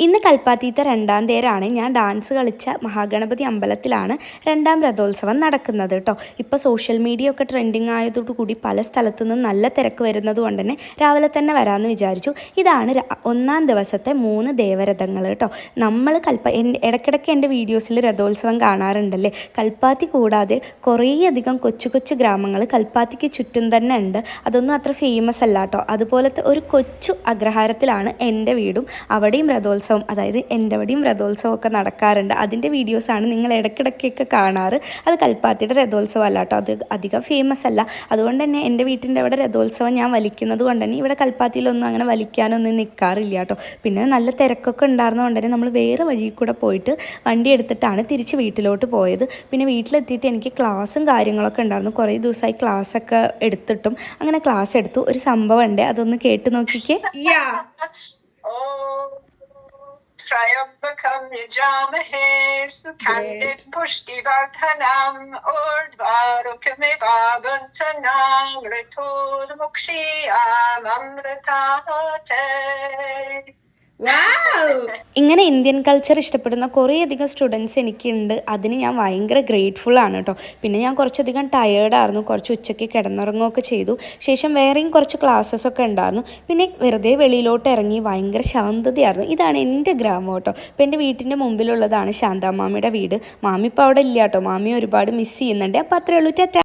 ഇന്ന് കൽപ്പാത്തിത്തെ രണ്ടാം തേരാണ്. ഞാൻ ഡാൻസ് കളിച്ച മഹാഗണപതി അമ്പലത്തിലാണ് രണ്ടാം രഥോത്സവം നടക്കുന്നത് കേട്ടോ. ഇപ്പോൾ സോഷ്യൽ മീഡിയ ഒക്കെ ട്രെൻഡിങ് ആയതോടുകൂടി പല സ്ഥലത്തു നിന്നും നല്ല തിരക്ക് വരുന്നത് കൊണ്ട് തന്നെ രാവിലെ തന്നെ വരാമെന്ന് വിചാരിച്ചു. ഇതാണ് ഒന്നാം ദിവസത്തെ 3 ദേവരഥങ്ങൾ കേട്ടോ. നമ്മൾ ഇടയ്ക്കിടയ്ക്ക് എൻ്റെ വീഡിയോസിൽ രഥോത്സവം കാണാറുണ്ടല്ലേ. കൽപ്പാത്തി കൂടാതെ കുറേയധികം കൊച്ചു കൊച്ചു ഗ്രാമങ്ങൾ കൽപ്പാത്തിക്ക് ചുറ്റും തന്നെ ഉണ്ട്. അതൊന്നും അത്ര ഫേമസ് അല്ല കേട്ടോ. അതുപോലത്തെ ഒരു കൊച്ചു അഗ്രഹാരത്തിലാണ് എൻ്റെ വീടും. അവിടെയും രഥോത്സവം, അതായത് എൻ്റെ അവിടെയും രഥോത്സവം ഒക്കെ നടക്കാറുണ്ട്. അതിൻ്റെ വീഡിയോസാണ് നിങ്ങൾ ഇടയ്ക്കിടയ്ക്കൊക്കെ കാണാറ്. അത് കൽപ്പാത്തിയുടെ രഥോത്സവം അല്ല കേട്ടോ, അത് അധികം ഫേമസ് അല്ല. അതുകൊണ്ട് തന്നെ എൻ്റെ വീട്ടിൻ്റെ അവിടെ രഥോത്സവം ഞാൻ വലിക്കുന്നത് കൊണ്ട് തന്നെ ഇവിടെ കൽപ്പാത്തിയിലൊന്നും അങ്ങനെ വലിക്കാനൊന്നും നിൽക്കാറില്ല കേട്ടോ. പിന്നെ നല്ല തിരക്കൊക്കെ ഉണ്ടായിരുന്നതുകൊണ്ട് തന്നെ നമ്മൾ വേറെ വഴി കൂടെ പോയിട്ട് വണ്ടി എടുത്തിട്ടാണ് തിരിച്ച് വീട്ടിലോട്ട് പോയത്. പിന്നെ വീട്ടിലെത്തിയിട്ട് എനിക്ക് ക്ലാസ്സും കാര്യങ്ങളൊക്കെ ഉണ്ടായിരുന്നു. കുറേ ദിവസമായി ക്ലാസ്സൊക്കെ എടുത്തിട്ടും അങ്ങനെ ക്ലാസ് എടുത്തു. ഒരു സംഭവം ഉണ്ട്, അതൊന്ന് കേട്ട് നോക്കിക്കേ. Trayambakam yajamahe sukande pushtivardhanam urdvarukamivabantanam riturmukshiyam amritate. ഇങ്ങനെ ഇന്ത്യൻ കൾച്ചർ ഇഷ്ടപ്പെടുന്ന കുറേയധികം സ്റ്റുഡൻസ് എനിക്കുണ്ട്. അതിന് ഞാൻ ഭയങ്കര ഗ്രേറ്റ്ഫുൾ ആണ് കേട്ടോ. പിന്നെ ഞാൻ കുറച്ചധികം ടയേർഡായിരുന്നു, കുറച്ച് ഉച്ചയ്ക്ക് കിടന്നുറങ്ങുകയൊക്കെ ചെയ്തു. ശേഷം വേറെയും കുറച്ച് ക്ലാസ്സസൊക്കെ ഉണ്ടായിരുന്നു. പിന്നെ വെറുതെ വെളിയിലോട്ട് ഇറങ്ങി ഭയങ്കര ശാന്തതയായിരുന്നു. ഇതാണ് എൻ്റെ ഗ്രാമം കേട്ടോ. അപ്പോൾ എൻ്റെ വീട്ടിൻ്റെ മുമ്പിലുള്ളതാണ് ശാന്താമാമിയുടെ വീട്. മാമി ഇപ്പോൾ അവിടെ ഇല്ല കേട്ടോ. മാമി ഒരുപാട് മിസ് ചെയ്യുന്നുണ്ട്. അപ്പോൾ അത്രയേ ഉള്ളൂ. ടാറ്റാ.